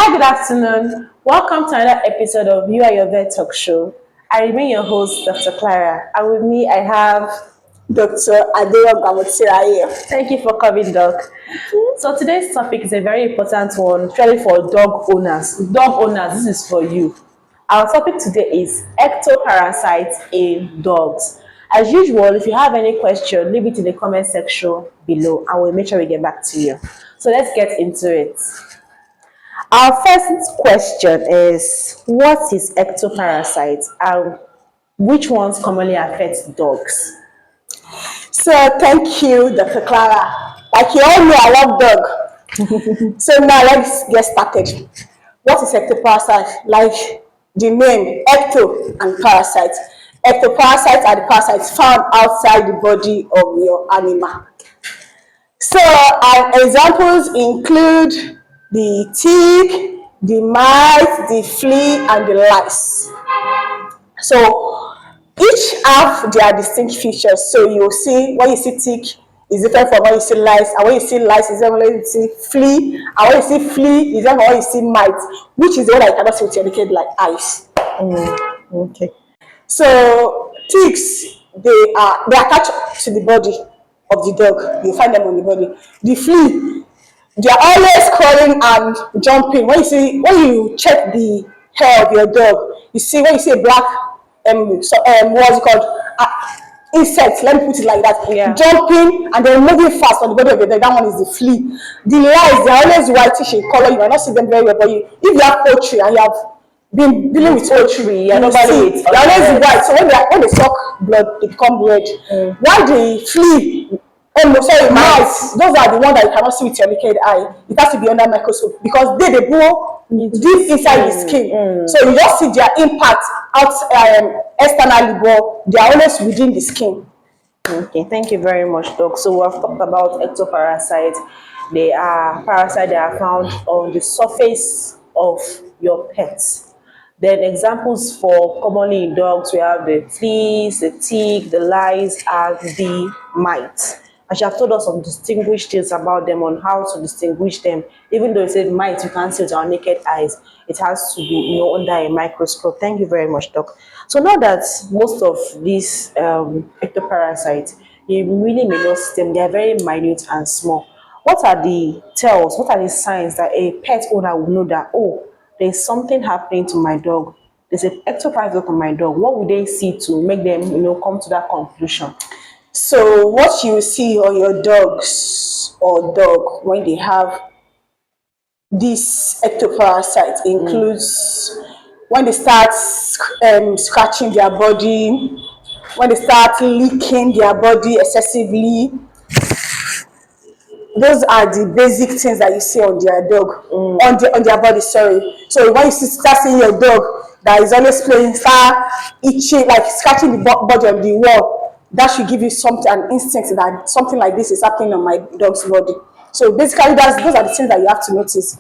Hi, good afternoon. Welcome to another episode of You Are Your Vet Talk Show. I remain your host, Dr. Clara, and with me I have Dr. Aderogba Motunrayo. Thank you for coming, Doc. So today's topic is a very important one, especially for dog owners. Dog owners, this is for you. Our topic today is ectoparasites in dogs. As usual, if you have any question, leave it in the comment section below, and we'll make sure we get back to you. So let's get into it. Our first question is, what is ectoparasites and which ones commonly affect dogs? So thank you, Dr. Clara. Like you all know, I love dog. So now let's get started. What is ectoparasite? Like the name, ecto and parasite. Ectoparasites are the parasites found outside the body of your animal. So examples include the tick, the mite, the flea, and the lice. So each have their distinct features. So you'll see when you see tick is different from when you see lice, and when you see lice is different when you see flea, and when you see flea is different from when you see mite, which is the one that you cannot see with your naked like eyes. Okay. So ticks, they attach to the body of the dog. You find them on the body. The flea, they are always crawling and jumping. When you check the hair of your dog, you see when you see a black what's it called? Insects, let me put it like that. Yeah. Jumping and then moving fast on the body of your dog. That one is the flea. The lice, they are always whitish in color. You might not see them very well, but if you have poultry and you have been dealing with poultry, Yeah, nobody eats. they're always white. So when they suck blood, they become red. While the flea, mice, those are the ones that you cannot see with your naked eye. It has to be under microscope because they go deep inside the skin. So you just see their impact out externally, but they are always within the skin. Okay, thank you very much, Doc. So we have talked about ectoparasites. They are parasites that are found on the surface of your pets. Then examples for commonly in dogs, we have the fleas, the tick, the lice, and the mites. And you have told us some distinguished things about them on how to distinguish them. Even though you said mites, you can't see with our naked eyes. It has to be, under a microscope. Thank you very much, Doc. So now that most of these ectoparasites, you really may not see them. They are very minute and small. What are the tells? What are the signs that a pet owner will know that, oh, there's something happening to my dog? There's an ectoparasite on my dog. What would they see to make them, come to that conclusion? So what you see on your dogs or dog when they have this ectoparasite includes when they start scratching their body, when they start licking their body excessively. Those are the basic things that you see on their dog, on their body. Sorry. So when you start seeing your dog that is always playing, start itching, like scratching the body on the wall, that should give you an instinct that something like this is happening on my dog's body. So basically, those are the things that you have to notice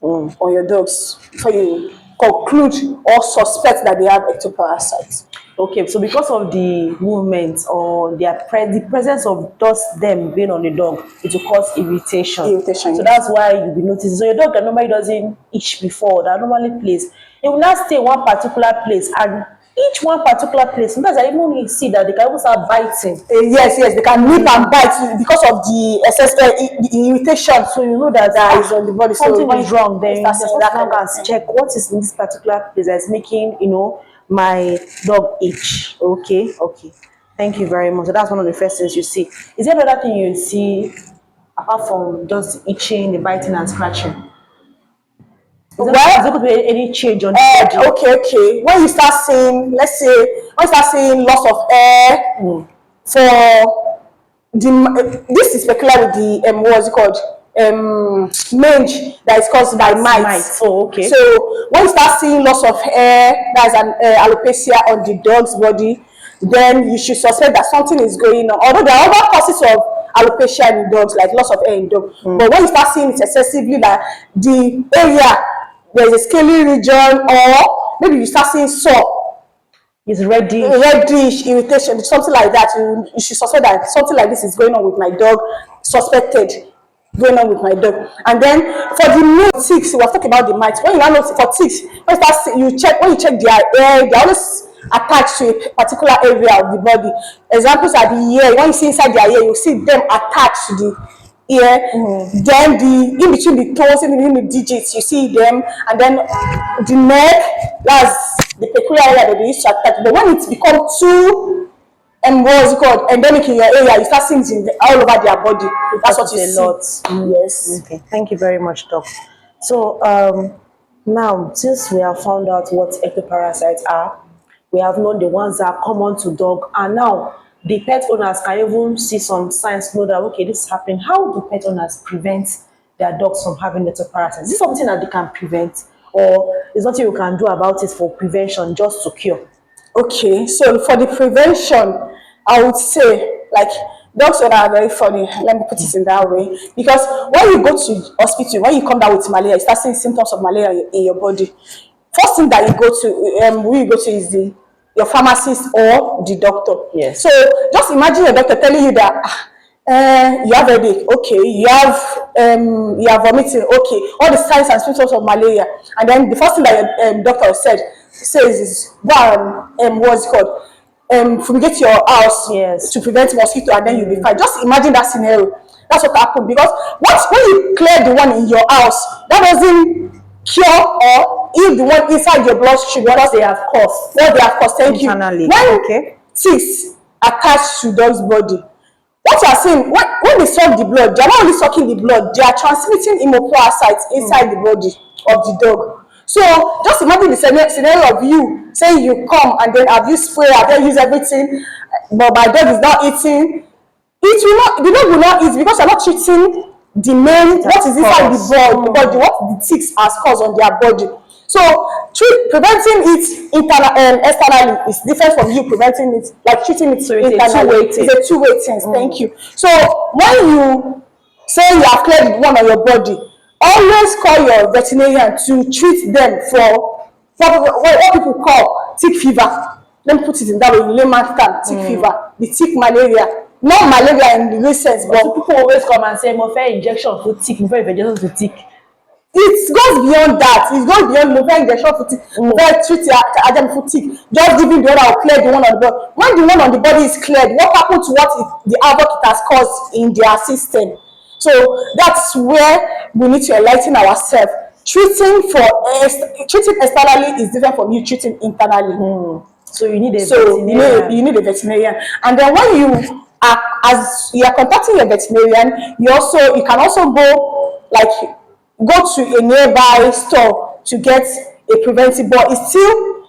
on your dogs before you conclude or suspect that they have ectoparasites. Okay, so because of the movements or the presence of them being on the dog, it will cause irritation. So that's why you'll be noticing. So your dog that normally doesn't itch before, that normally plays, it will not stay in one particular place, and each one particular place, sometimes I even see that they can even start biting. Yes, they can nip and bite because of the excess the irritation. So you know that is on the body. Something is wrong. Then you just check what is in this particular place that's making my dog itch. Okay. Thank you very much. So that's one of the first things you see. Is there another thing you see apart from just itching, the biting and scratching? Is there going to be any change on the body? Okay. When you start seeing, let's say, loss of air for this is peculiar with the what's it called? Mange that is caused by mites. Oh, okay. So when you start seeing loss of hair, that's an alopecia on the dog's body, then you should suspect that something is going on. Although there are other causes of alopecia in dogs, like loss of hair in dogs, but when you start seeing it excessively, that the area there's a scaly region, or maybe you start seeing sore, it's reddish irritation, something like that, you should suspect that something like this is going on with my dog. Suspected going on with my dog. And then for the new ticks, we were talking about the mites. When you now know for ticks, when you check their hair, they always attached to a particular area of the body. Examples are the ear. When you see inside their ear, you see them attached to the ear. Then the in between the toes, in between the digits, you see them, and then the neck. That's the peculiar area that they used to attach. But when it's become too what's it called, endemic in your area, you start seeing it all over their body. That's what you a see. lot. Yes. Okay, thank you very much, Doc. So now, since we have found out what ectoparasites are, we have known the ones that are common to dog, and now the pet owners can even see some signs, know that okay, this is happening. How do pet owners prevent their dogs from having ectoparasites? Is this something that they can prevent, or is nothing you can do about it for prevention, just to cure? Okay, so for the prevention, I would say, like, dogs that are very funny, let me put it in that way, because when you go to hospital, when you come down with malaria, you start seeing symptoms of malaria in your body. First thing that you go to, who you go to is your pharmacist or the doctor. Yes. So just imagine your doctor telling you that you have headache, okay, you are vomiting, okay, all the signs and symptoms of malaria, and then the first thing that your doctor says is go and what's it called, fumigate your house, Yes, to prevent mosquito, and then you'll be fine. Just imagine that scenario. That's what happened, because when you clear the one in your house, that doesn't cure or heal the one inside your bloodstream, what they have caused. what they have caused. Thank Internally. you. When Okay. ticks attach to dog's body, what you are saying, when they suck the blood, they are not only sucking the blood, they are transmitting parasites inside the body of the dog. So just imagine the scenario of you saying you come and then have you spray, have you use everything, but my dog is not eating. It will not, the dog will not eat, because you're not treating the main, what is inside the body, what the ticks has caused on their body. So preventing it externally is different from you preventing it, like treating it internally. It's a two-way thing. Thank you. So when you say you have cleared one on your body, always call your veterinarian to treat them for what people call tick fever. Let me put it in that way, in layman's term, tick fever, the tick malaria. Not malaria in the real sense, but People always come and say, "Mo fẹ́ injection for tick, mo fẹ́ injection for tick." it goes beyond that. It goes beyond the injection for tick, treat agent for tick. Just giving the one that will clear the one on the body. When the one on the body is cleared, what happens to the havoc it has caused in their system? So that's where we need to enlighten ourselves. Treating externally is different from you treating internally. So you need a veterinarian. You need a veterinarian. And then when you are, as you are contacting your veterinarian, you can also go to a nearby store to get a preventive, but it still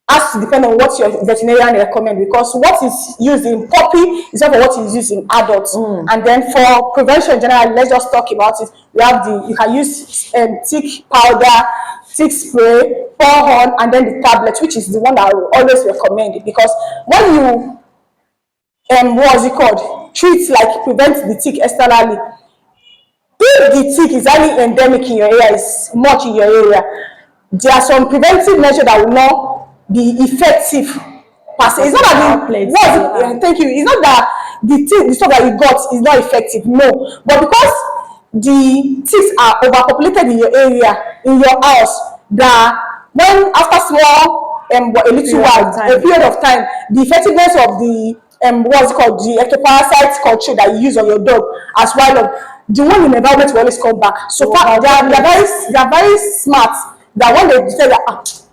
has to depend on what your veterinarian recommends, because what is used in puppy is not what is used in adults. And then for prevention generally, let's just talk about it. You can use tick powder, tick spray, pour on, and then the tablet, which is the one that I will always recommend, because when you prevent the tick externally, if the tick is highly endemic in your area, is much in your area, there are some preventive measures that will not be effective per se. It's not that thank you. It's not that the stuff that you got is not effective, no. But because the ticks are overpopulated in your area, in your house, that when after a period of time, the effectiveness of the the ectoparasite culture that you use on your dog as well, the one in the environment will always come back. So they are very smart, that when they say that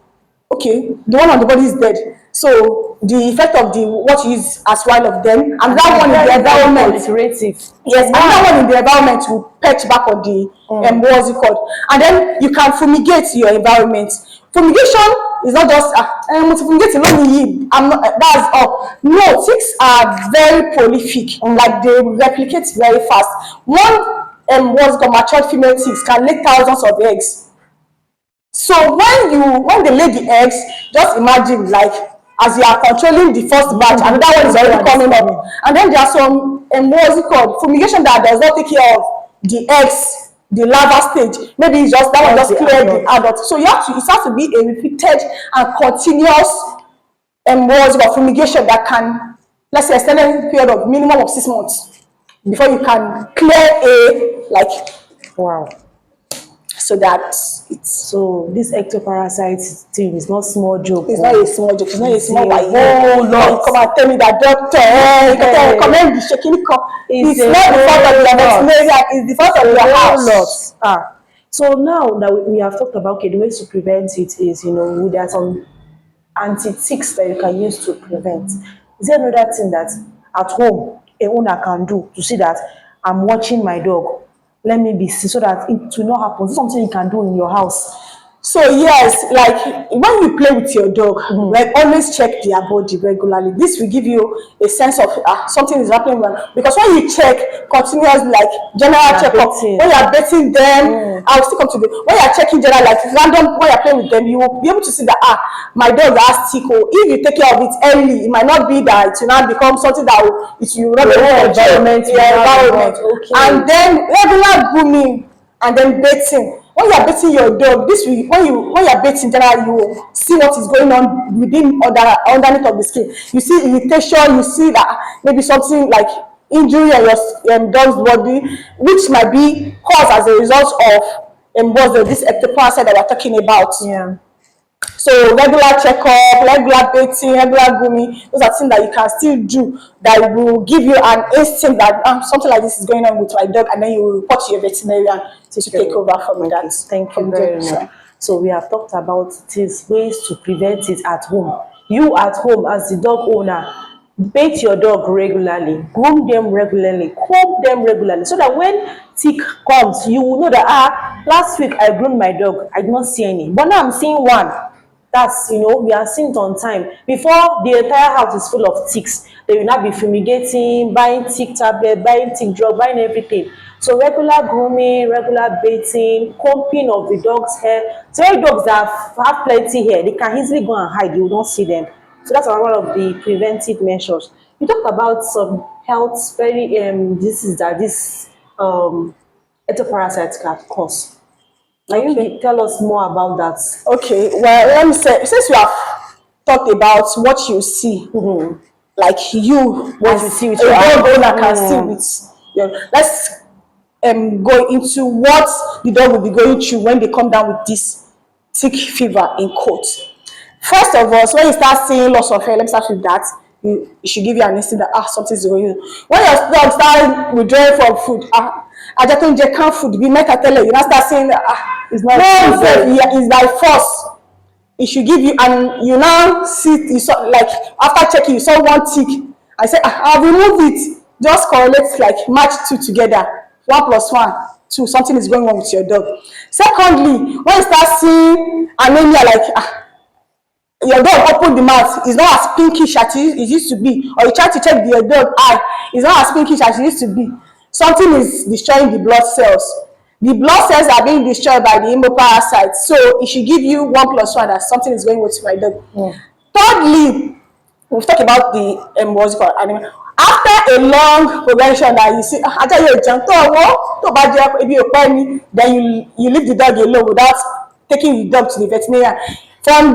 okay, the one on the body is dead, so the effect of what you use as one of them, and that one in the environment, yes, and that one in the environment will perch back on the and then you can fumigate your environment. Fumigation is not just fumigate alone. That's all. No, ticks are very prolific, like they replicate very fast. One matured female ticks can lay thousands of eggs. So when they lay the eggs, just imagine, like, as you are controlling the first batch, another one is already coming up, and then there are some fumigation that does not take care of the eggs, the larva stage. Maybe it's just that one just clear the adult. So it has to be a repeated and continuous fumigation that can, let's say, extended period of minimum of 6 months. before you can clear a like Wow. so that it's So this ectoparasite thing is not small joke. it's not a small joke, it's not a It's small a why whole you lot. come and tell me that doctor, you can Hey. recommend the shaking come. It's It's a not the fault of your whole lot. veterinarian, it's the fault of A your whole lot. house. So now that we have talked about, okay, the ways to prevent it is, there are some anti-ticks that you can use to prevent. Is there another thing that at home a owner can do to see that I'm watching my dog? Let me be see so that it will not happen. Is something you can do in your house? So yes, like when you play with your dog, like always check their body regularly. This will give you a sense of something is happening because when you check continuously, like general checkup, bathing. when you are bathing them, I'll still come to the when you are checking general, like random when you are playing with them, you will be able to see that my dog has tick. Or if you take care of it early, it might not be that it will now become something that will not be whole environment will now be environment. hot. Okay. And then regular grooming and then bathing. When you are bathing your dog, this will when you are bathing generally, you will see what is going on within underneath of the skin. You see irritation, you see that maybe something like injury on your dog's body, which might be caused as a result of this ectoparasite that we're talking about. Yeah. So regular checkup, regular bathing, regular grooming, those are things that you can still do that will give you an instinct that something like this is going on with my dog, and then you will report to your veterinarian to take over from Okay. that. Thank you from very there. much. So we have talked about these ways to prevent it at home. You at home as the dog owner, bathe your dog regularly, groom them regularly, comb them regularly, so that when tick comes, you will know that last week I groomed my dog, I did not see any, but now I'm seeing one. That's, we are seeing it on time. Before the entire house is full of ticks, they will not be fumigating, buying tick tablet, buying tick drug, buying everything. So regular grooming, regular bathing, combing of the dog's hair. So any dogs that have plenty hair, they can easily go and hide. You will not see them. So that's one of the preventive measures. You talked about some health very diseases that this ectoparasites can cause. Can you tell us more about that? Okay, well, let me say, since you have talked about what you see, like you, What as you see with a your dog eyes. owner can see with let's go into what the dog will be going through when they come down with this tick fever in coat. First of all, so when you start seeing loss of hair, let me start with that. It should give you an instinct that something's going on. When your dog start withdrawing from food, ajá tó ń jẹ canned food bí mẹ́ta tẹ́lẹ̀, you now start saying that It's not no, true. it's by force. It should give you, and you now see, you saw, like after checking, you saw one tick. I said, I'll remove it. Just correlate, like match two together. 1 + 1, 2. Something is going on with your dog. Secondly, when you start seeing anemia, like your dog open the mouth, it's not as pinkish as it used to be, or you try to check your dog eye, it's not as pinkish as it used to be. Something is destroying the blood cells. The blood cells are being destroyed by the parasites, so it should give you 1 + 1 that something is going with my dog. Thirdly, we've talked about the what's it called, animal. After a long progression that you see, ajá yóò jẹun tó ọwọ́ tó bá jẹ ebi ò pẹ́ ni, then you leave the dog alone without taking the dog to the veterinarian. From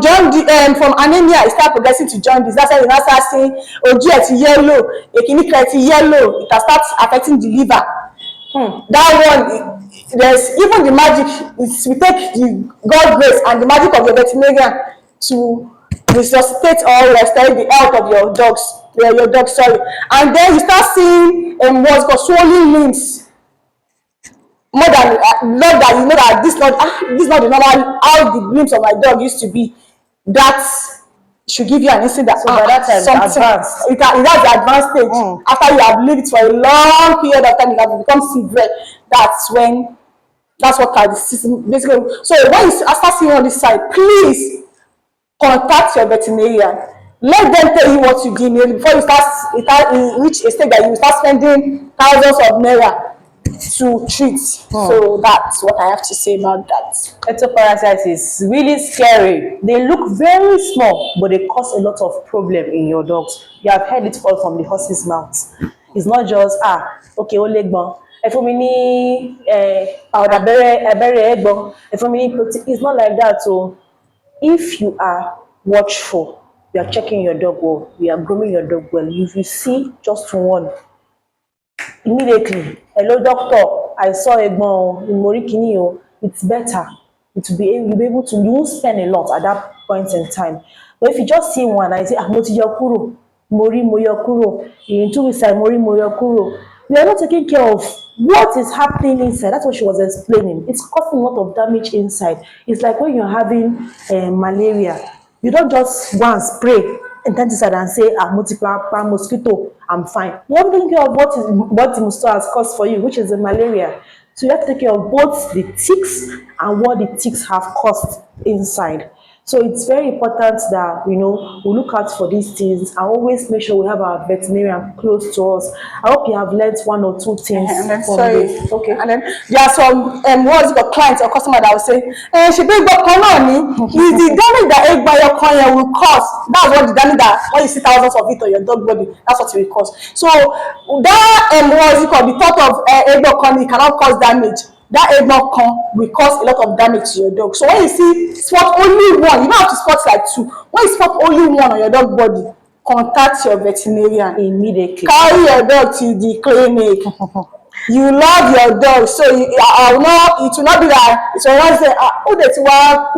anemia, it start progressing to jaundice. That's why you now start seeing ojú ẹ̀ ti yellow, èkìní kan ti yellow. It has start affecting the liver. That one, there's even the magic is we take the God grace and the magic of the veterinarian to resuscitate or restore the health of your dog, sorry. And then you start seeing what's called swollen limbs. More than not that you know that this not the normal how the limbs of my dog used to be. That should give you an instinct that So by that time, something advanced. it has the advanced stage. After you have lived it for a long period of time, you have become severe. That's what basically. So when you start seeing on this side, please contact your veterinarian. Let them tell you what you do before you reach a stage that you start spending thousands of naira to treat. So that's what I have to say about that. Ectoparasites is really scary. They look very small, but they cause a lot of problem in your dogs. You have heard it all from the horse's mouth. It's not just okay, ó lé gbọ́n. Ẹ fún mi ní abẹ́rẹ́ ẹ̀gbọ́n. Ẹ fún mi ní protein. It's not like that. So if you are watchful, you are checking your dog well, you are grooming your dog well, if you see just one Immediately, hello doctor, I saw egbon imorikini o, it's better. It will be you'll be able to, you won't spend a lot at that point in time. But if you just see one and you say ah mo ti yọ kúrò, mo yọ kúrò, in 2 weeks time mo yọ kúrò, we are not taking care of what is happening inside. That's what she was explaining. It's causing a lot of damage inside. It's like when you're having malaria, you don't just go and spray inside and say ah multiple mosquito, I'm fine. You have to take care of what the mosquito has caused for you, which is the malaria. So you have to take care of both the ticks and what the ticks have caused inside. So it's very important that we look out for these things and always make sure we have our veterinarian close to us. I hope you have learned one or two things And then from sorry, this. okay. And then there are some what's your clients or customer that will say, she bring back money. Is the damage that egg by your coin will cause? That's what the damage that when you see thousands of it on your dog body, that's what it will cause. So that what's it called? The thought of egg by coin cannot cause damage. That egg not con will cause a lot of damage to your dog. So when you see spot only one, you don't have to spot like two. When you spot only one on your dog body, contact your veterinarian Immediately. carry your dog to the clinic. You love your dog, so it will not be that it will not say oh that's why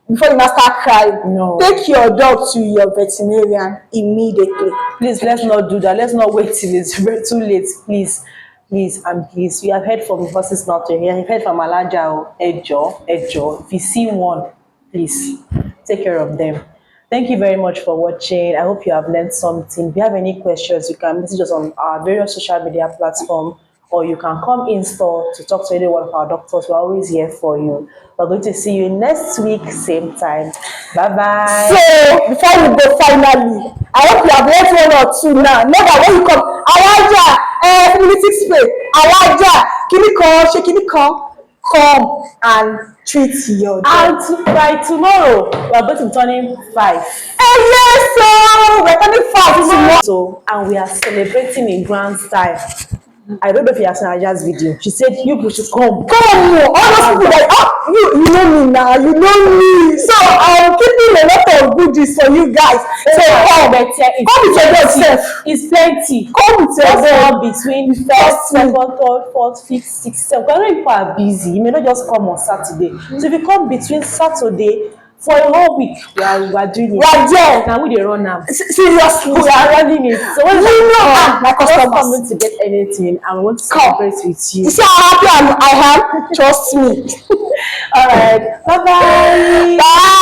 before you now start crying. No. Take your dog to your veterinarian immediately. Please, let's not do that. Let's not wait till it's too late. Please and please. You have heard from horses not to hear. You've heard from Alaja, Ejo. If you see one, please take care of them. Thank you very much for watching. I hope you have learned something. If you have any questions, you can message us on our various social media platforms, or you can come in store to talk to any one of our doctors. We're always here for you. We're going to see you next week, same time. Bye-bye. So before we go finally, I hope you have learned one or two now. Know that when you come, Alaja, community spray, Alaja, kini come and treat your dog. And by tomorrow, we are going to be turning 5. Yes, so we're turning 5 tomorrow. So, and we are celebrating in grand style. I don't know if you have seen Aja's video. She said, you people should come. Come, all those people like, you know me now, you know me. So I'm keeping a lot of goodies for you guys. So come with your dog self. It's plenty. Come with your dog. Between first, second, third, fourth, fifth, sixth, seventh. Because when people are busy, you may not just come on Saturday. So if you come between Saturday, for a whole week, we are doing it. We are there. Now we dey run now. Seriously, We are running it. So when my customers coming to get anything, and we want to celebrate with you. You see how happy I am? Trust me. All right. Bye-bye. Bye.